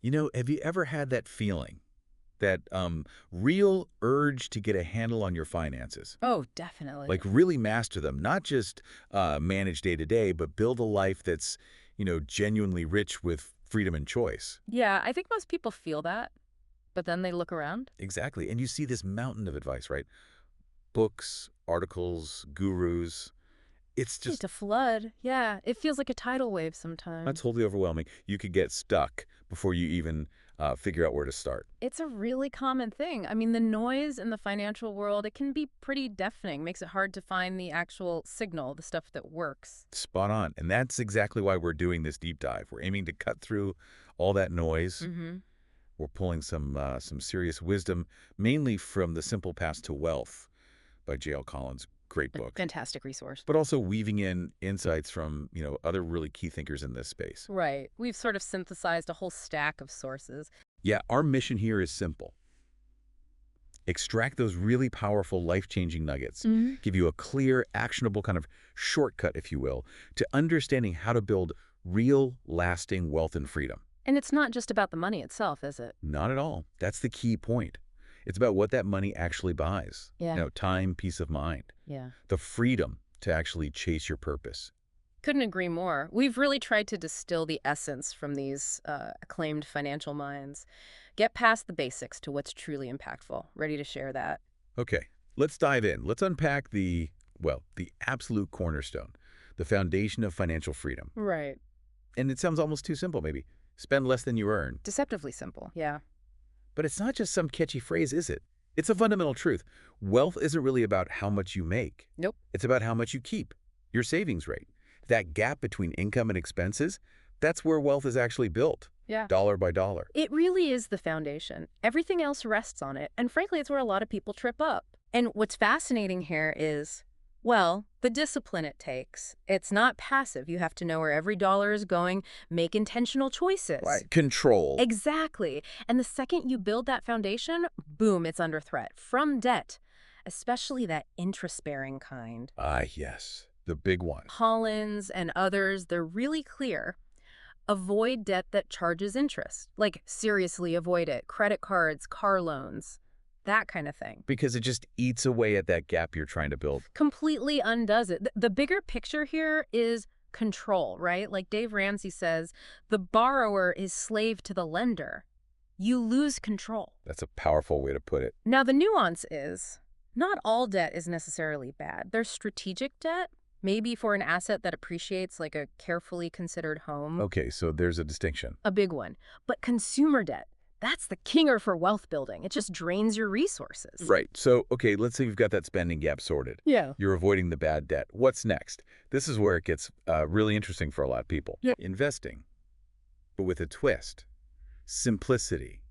Have you ever had that feeling, that real urge to get a handle on your finances? Oh, definitely. Like really master them, not just manage day to day, but build a life that's, genuinely rich with freedom and choice. Yeah, I think most people feel that, but then they look around. Exactly. And you see this mountain of advice, right? Books, articles, gurus. It's It's just a flood. Yeah, it feels like a tidal wave That's sometimes. totally overwhelming. You could get stuck before you even figure out where to start. It's a really common thing. I mean, the noise in the financial world, it can be pretty deafening, makes it hard to find the actual signal, the stuff that works. Spot on. And that's exactly why we're doing this deep dive. We're aiming to cut through all that noise. Mm-hmm. We're pulling some serious wisdom, mainly from The Simple Path to Wealth by J.L. Collins. Great A book. fantastic resource. But also weaving in insights from, other really key thinkers in this space. Right. We've sort of synthesized a whole stack of sources. Yeah, our mission here is simple. Extract those really powerful, life-changing nuggets. Mm-hmm. Give you a clear, actionable kind of shortcut, if you will, to understanding how to build real, lasting wealth and freedom. And it's not just about the money itself, is it? Not at all. That's the key point. It's about what that money actually buys. Yeah. Time, peace of mind, Yeah. the freedom to actually chase your purpose. Couldn't agree more. We've really tried to distill the essence from these acclaimed financial minds. Get past the basics to what's truly impactful. Ready to share that? Okay, let's dive in. Let's unpack the absolute cornerstone, the foundation of financial freedom. Right. And it sounds almost too simple, maybe. Spend less than you earn. Deceptively simple. Yeah. But it's not just some catchy phrase, is it? It's a fundamental truth. Wealth isn't really about how much you make. Nope. It's about how much you keep, your savings rate. That gap between income and expenses, that's where wealth is actually built, Yeah. dollar by dollar. It really is the foundation. Everything else rests on it. And frankly, it's where a lot of people trip up. And what's fascinating here is, well, the discipline it takes. It's not passive. You have to know where every dollar is going, make intentional choices. Right. Control. Exactly. And the second you build that foundation, boom, it's under threat from debt, especially that interest-bearing kind. Ah, yes. The big one. Collins and others, they're really clear. Avoid debt that charges interest. Like, seriously avoid it. Credit cards, car loans, that kind of thing. Because it just eats away at that gap you're trying to build. Completely undoes it. The bigger picture here is control, right? Like Dave Ramsey says, the borrower is slave to the lender. You lose control. That's a powerful way to put it. Now, the nuance is, not all debt is necessarily bad. There's strategic debt, maybe for an asset that appreciates, like a carefully considered home. Okay, so there's a distinction. A big one. But consumer debt, that's the kinger for wealth building. It just drains your resources. Right. So, okay, let's say you've got that spending gap sorted. Yeah. You're avoiding the bad debt. What's next? This is where it gets really interesting for a lot of people. Yeah. Investing, but with a twist. Simplicity.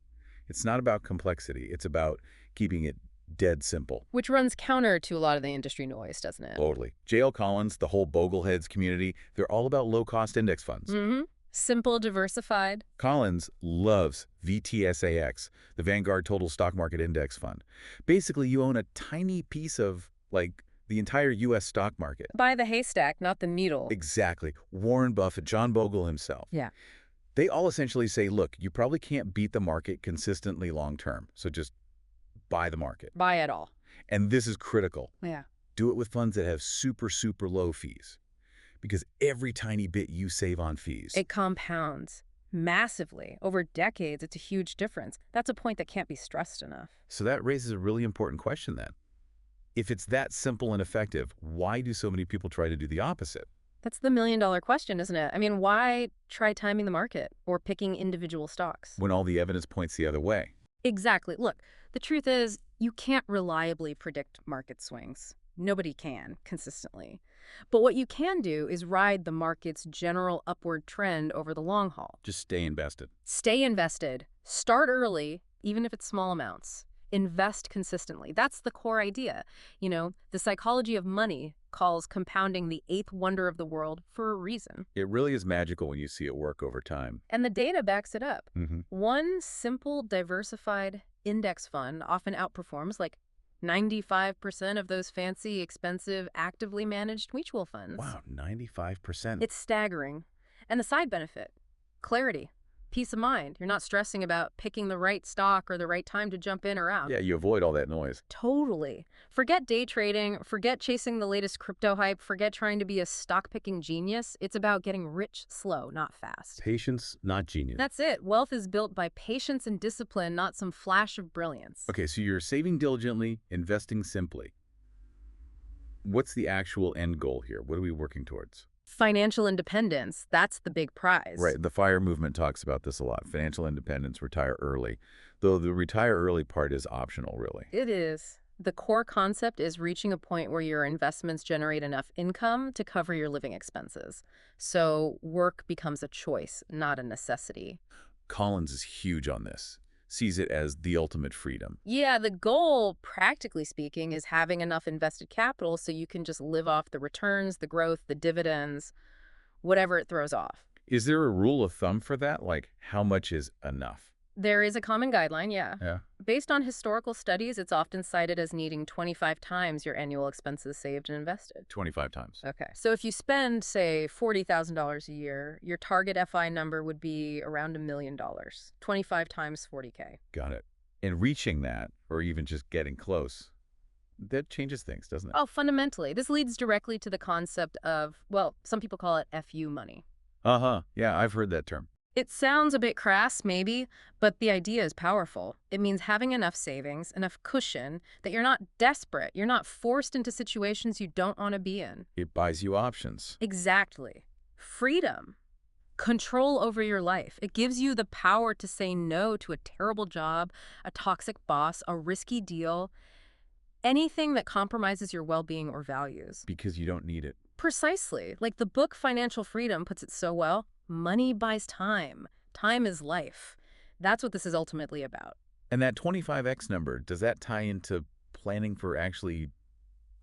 It's not about complexity. It's about keeping it dead simple. Which runs counter to a lot of the industry noise, doesn't it? Totally. J.L. Collins, the whole Bogleheads community, they're all about low-cost index funds. Mm-hmm. Simple, diversified. Collins loves VTSAX, the Vanguard Total Stock Market Index Fund. Basically, you own a tiny piece of, like, the entire U.S. stock market. By the haystack, not the needle. Exactly. Warren Buffett, John Bogle himself. Yeah. They all essentially say, look, you probably can't beat the market consistently long-term, so just buy the market. Buy it all. And this is critical. Yeah. Do it with funds that have super, super low fees. Because every tiny bit you save on fees. It compounds massively. Over decades, it's a huge difference. That's a point that can't be stressed enough. So that raises a really important question then. If it's that simple and effective, why do so many people try to do the opposite? That's the million-dollar question, isn't it? I mean, why try timing the market or picking individual stocks? When all the evidence points the other way. Exactly. Look, the truth is, you can't reliably predict market swings. Nobody can consistently. But what you can do is ride the market's general upward trend over the long haul. Just stay invested. Stay invested. Start early, even if it's small amounts. Invest consistently. That's the core idea. You know, the psychology of money calls compounding the eighth wonder of the world for a reason. It really is magical when you see it work over time. And the data backs it up. Mm-hmm. One simple, diversified index fund often outperforms like 95% of those fancy, expensive, actively managed mutual funds. Wow, 95%. It's staggering. And the side benefit, clarity. Peace of mind. You're not stressing about picking the right stock or the right time to jump in or out. Yeah, you avoid all that noise. Totally. Forget day trading, forget chasing the latest crypto hype, forget trying to be a stock-picking genius. It's about getting rich slow, not fast. Patience, not genius. That's it. Wealth is built by patience and discipline, not some flash of brilliance. Okay, so you're saving diligently, investing simply. What's the actual end goal here? What are we working towards? Financial independence, that's the big prize. Right, the FIRE movement talks about this a lot. Financial independence, retire early. Though the retire early part is optional, really. It is. The core concept is reaching a point where your investments generate enough income to cover your living expenses. So work becomes a choice, not a necessity. Collins is huge on this, sees it as the ultimate freedom. Yeah, the goal, practically speaking, is having enough invested capital so you can just live off the returns, the growth, the dividends, whatever it throws off. Is there a rule of thumb for that? Like, how much is enough? There is a common guideline, yeah. Yeah. Based on historical studies, it's often cited as needing 25 times your annual expenses saved and invested. 25 times. Okay. So if you spend, say, $40,000 a year, your target FI number would be around $1 million. 25 times 40K. Got it. And reaching that, or even just getting close, that changes things, doesn't it? Oh, fundamentally. This leads directly to the concept of, well, some people call it FU money. Uh-huh. Yeah, I've heard that term. It sounds a bit crass, maybe, but the idea is powerful. It means having enough savings, enough cushion, that you're not desperate. You're not forced into situations you don't want to be in. It buys you options. Exactly. Freedom. Control over your life. It gives you the power to say no to a terrible job, a toxic boss, a risky deal, anything that compromises your well-being or values. Because you don't need it. Precisely. Like the book Financial Freedom puts it so well, money buys time. Time is life. That's what this is ultimately about. And that 25x number, does that tie into planning for actually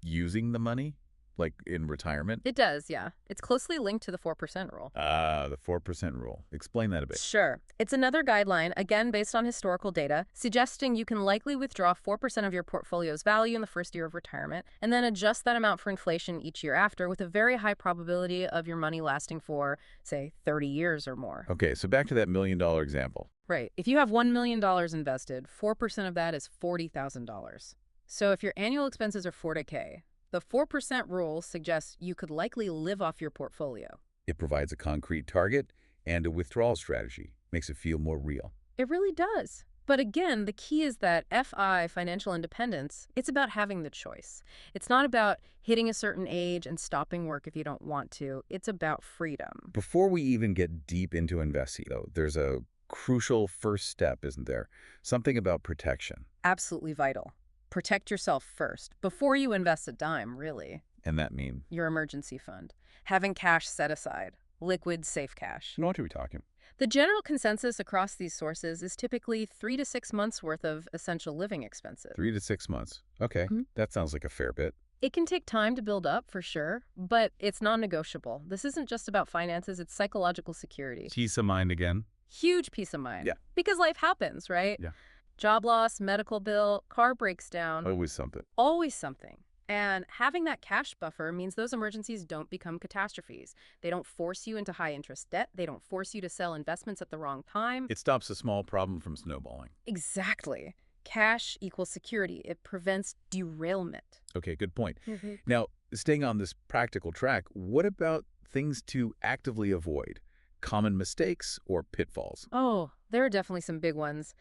using the money, like in retirement? It does, yeah. It's closely linked to the 4% rule. The 4% rule. Explain that a bit. Sure. It's another guideline, again based on historical data, suggesting you can likely withdraw 4% of your portfolio's value in the first year of retirement, and then adjust that amount for inflation each year after, with a very high probability of your money lasting for, say, 30 years or more. Okay, so back to that $1 million example. Right. If you have $1 million invested, 4% of that is $40,000. So if your annual expenses are $40K, the 4% rule suggests you could likely live off your portfolio. It provides a concrete target and a withdrawal strategy. Makes it feel more real. It really does. But again, the key is that FI, financial independence, it's about having the choice. It's not about hitting a certain age and stopping work if you don't want to. It's about freedom. Before we even get deep into investing, though, there's a crucial first step, isn't there? Something about protection. Absolutely vital. Protect yourself first, before you invest a dime, really. And that mean? Your emergency fund. Having cash set aside. Liquid, safe cash. What are we talking? The general consensus across these sources is typically 3 to 6 months worth of essential living expenses. 3 to 6 months. Okay, that sounds like a fair bit. It can take time to build up, for sure, but it's non-negotiable. This isn't just about finances, it's psychological security. Peace of mind again. Huge peace of mind. Yeah. Because life happens, right? Yeah. Job loss, medical bill, car breaks down. Always something. Always something. And having that cash buffer means those emergencies don't become catastrophes. They don't force you into high-interest debt. They don't force you to sell investments at the wrong time. It stops a small problem from snowballing. Exactly. Cash equals security. It prevents derailment. Okay, good point. Now, staying on this practical track, what about things to actively avoid? Common mistakes or pitfalls? Oh, there are definitely some big ones.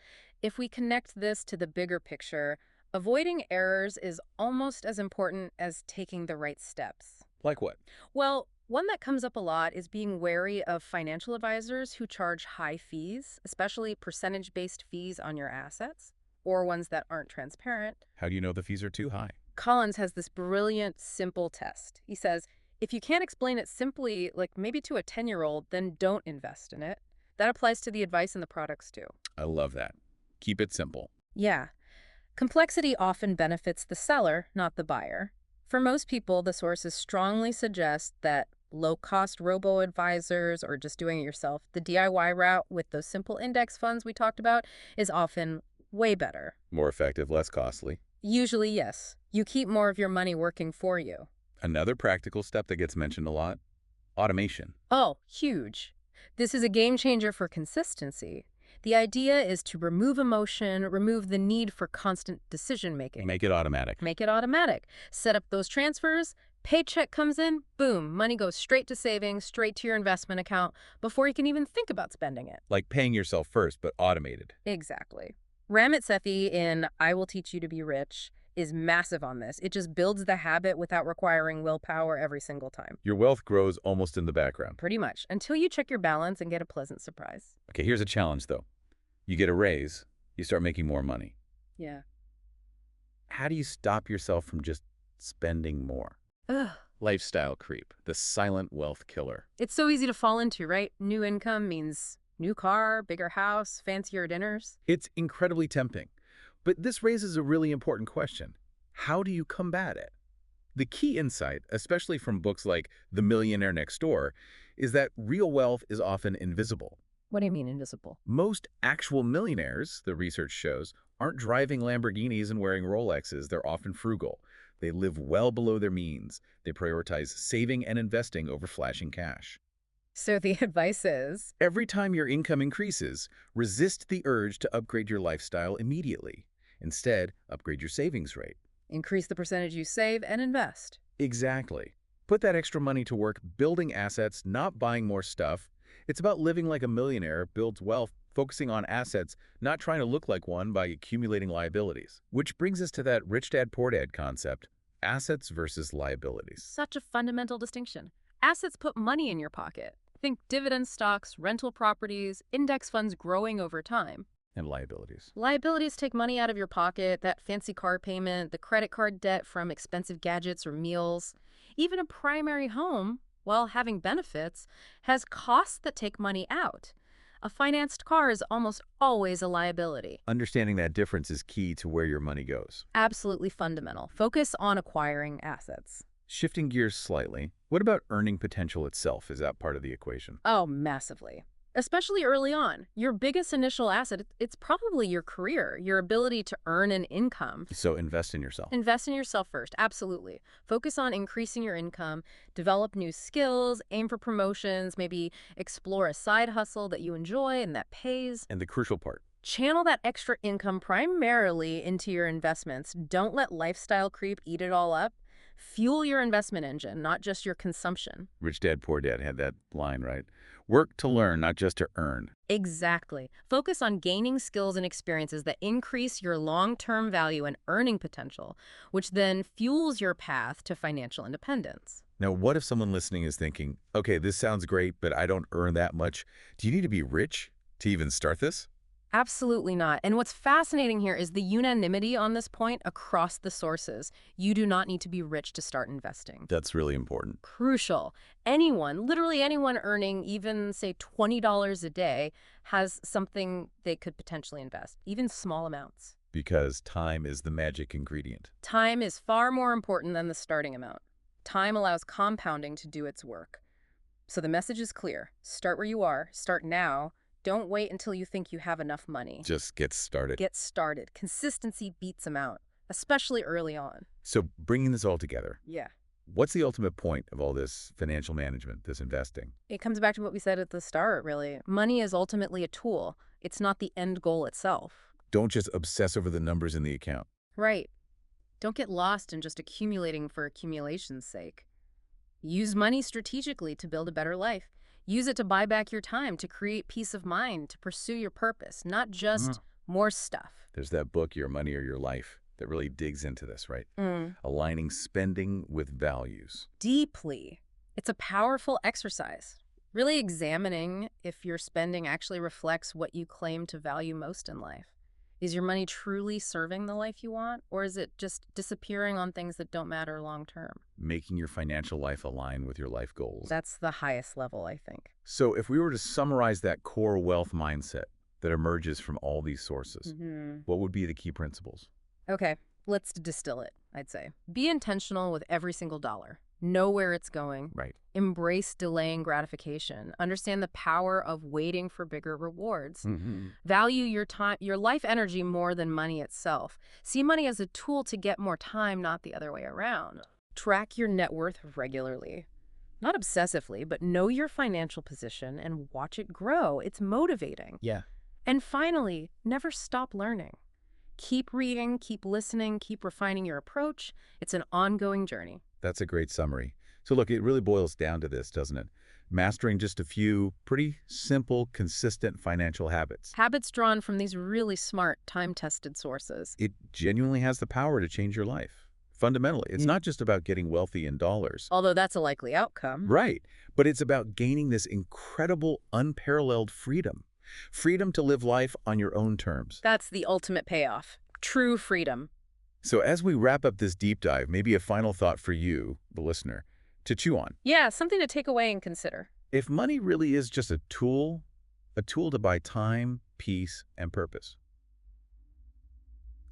If we connect this to the bigger picture, avoiding errors is almost as important as taking the right steps. Like what? Well, one that comes up a lot is being wary of financial advisors who charge high fees, especially percentage-based fees on your assets, or ones that aren't transparent. How do you know the fees are too high? Collins has this brilliant, simple test. He says, if you can't explain it simply, like maybe to a 10-year-old, then don't invest in it. That applies to the advice and the products too. I love that. Keep it simple. Yeah. Complexity often benefits the seller, not the buyer. For most people, the sources strongly suggest that low-cost robo-advisors or just doing it yourself, the DIY route with those simple index funds we talked about, is often way better. More effective, less costly. Usually, yes. You keep more of your money working for you. Another practical step that gets mentioned a lot, automation. Oh, huge. This is a game changer for consistency. The idea is to remove emotion, remove the need for constant decision making. Make it automatic. Make it automatic. Set up those transfers, paycheck comes in, boom, money goes straight to savings, straight to your investment account before you can even think about spending it. Like paying yourself first, but automated. Exactly. Ramit Sethi in I Will Teach You to Be Rich is massive on this. It just builds the habit without requiring willpower every single time. Your wealth grows almost in the background. Pretty much, until you check your balance and get a pleasant surprise. Okay, here's a challenge, though. You get a raise, you start making more money. Yeah. How do you stop yourself from just spending more? Ugh. Lifestyle creep, the silent wealth killer. It's so easy to fall into, right? New income means new car, bigger house, fancier dinners. It's incredibly tempting. But this raises a really important question. How do you combat it? The key insight, especially from books like The Millionaire Next Door, is that real wealth is often invisible. What do you mean invisible? Most actual millionaires, the research shows, aren't driving Lamborghinis and wearing Rolexes. They're often frugal. They live well below their means. They prioritize saving and investing over flashing cash. So the advice is, Every time your income increases, resist the urge to upgrade your lifestyle immediately. Instead, upgrade your savings rate. increase the percentage you save and invest. Exactly. Put that extra money to work building assets, not buying more stuff. It's about living like a millionaire builds wealth, focusing on assets, not trying to look like one by accumulating liabilities. Which brings us to that rich dad, poor dad concept, assets versus liabilities. Such a fundamental distinction. Assets put money in your pocket. Think dividend stocks, rental properties, index funds growing over time. And liabilities. Liabilities take money out of your pocket, that fancy car payment, the credit card debt from expensive gadgets or meals. Even a primary home, while having benefits, has costs that take money out. A financed car is almost always a liability. Understanding that difference is key to where your money goes. Absolutely fundamental. Focus on acquiring assets. Shifting gears slightly, what about earning potential itself? Is that part of the equation? Oh, massively. Especially early on. Your biggest initial asset, it's probably your career, your ability to earn an income. So invest in yourself. Invest in yourself first, absolutely. Focus on increasing your income, develop new skills, aim for promotions, maybe explore a side hustle that you enjoy and that pays. And the crucial part, Channel that extra income primarily into your investments. Don't let lifestyle creep eat it all up. Fuel your investment engine, not just your consumption. Rich Dad, Poor Dad had that line, right? Work to learn, not just to earn. Exactly. Focus on gaining skills and experiences that increase your long-term value and earning potential, which then fuels your path to financial independence. Now, what if someone listening is thinking, okay, this sounds great, but I don't earn that much. Do you need to be rich to even start this? Absolutely not. And what's fascinating here is the unanimity on this point across the sources. You do not need to be rich to start investing. That's really important. Crucial. Anyone, literally anyone earning even, say, $20 a day has something they could potentially invest, even small amounts. Because time is the magic ingredient. Time is far more important than the starting amount. Time allows compounding to do its work. So the message is clear. Start where you are. Start now. Don't wait until you think you have enough money. Just get started. Get started. Consistency beats amount, especially early on. So bringing this all together, Yeah. what's the ultimate point of all this financial management, this investing? It comes back to what we said at the start, really. Money is ultimately a tool. It's not the end goal itself. Don't just obsess over the numbers in the account. Right. Don't get lost in just accumulating for accumulation's sake. Use money strategically to build a better life. Use it to buy back your time, to create peace of mind, to pursue your purpose, not just more stuff. There's that book, Your Money or Your Life, that really digs into this, right? Mm. Aligning spending with values. Deeply. It's a powerful exercise. Really examining if your spending actually reflects what you claim to value most in life. Is your money truly serving the life you want, or is it just disappearing on things that don't matter long term? Making your financial life align with your life goals. That's the highest level, I think. So if we were to summarize that core wealth mindset that emerges from all these sources, what would be the key principles? Okay, let's distill it, I'd say. Be intentional with every single dollar. Know where it's going. Right. Embrace delaying gratification. Understand the power of waiting for bigger rewards. Mm-hmm. Value your time, your life energy more than money itself. See money as a tool to get more time, not the other way around. Track your net worth regularly. Not obsessively, but know your financial position and watch it grow. It's motivating. Yeah. And finally, never stop learning. Keep reading, keep listening, keep refining your approach. It's an ongoing journey. That's a great summary. So look, it really boils down to this, doesn't it? Mastering just a few pretty simple, consistent financial habits. Habits drawn from these really smart, time-tested sources. It genuinely has the power to change your life. Fundamentally, it's not just about getting wealthy in dollars. Although that's a likely outcome. Right. But it's about gaining this incredible, unparalleled freedom. Freedom to live life on your own terms. That's the ultimate payoff. True freedom. So as we wrap up this deep dive, maybe a final thought for you, the listener, to chew on. Yeah, something to take away and consider. If money really is just a tool to buy time, peace, and purpose.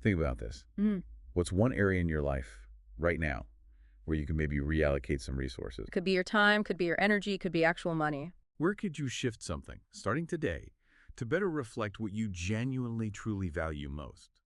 Think about this. What's one area in your life right now where you can maybe reallocate some resources? Could be your time, could be your energy, could be actual money. Where could you shift something, starting today, to better reflect what you genuinely, truly value most?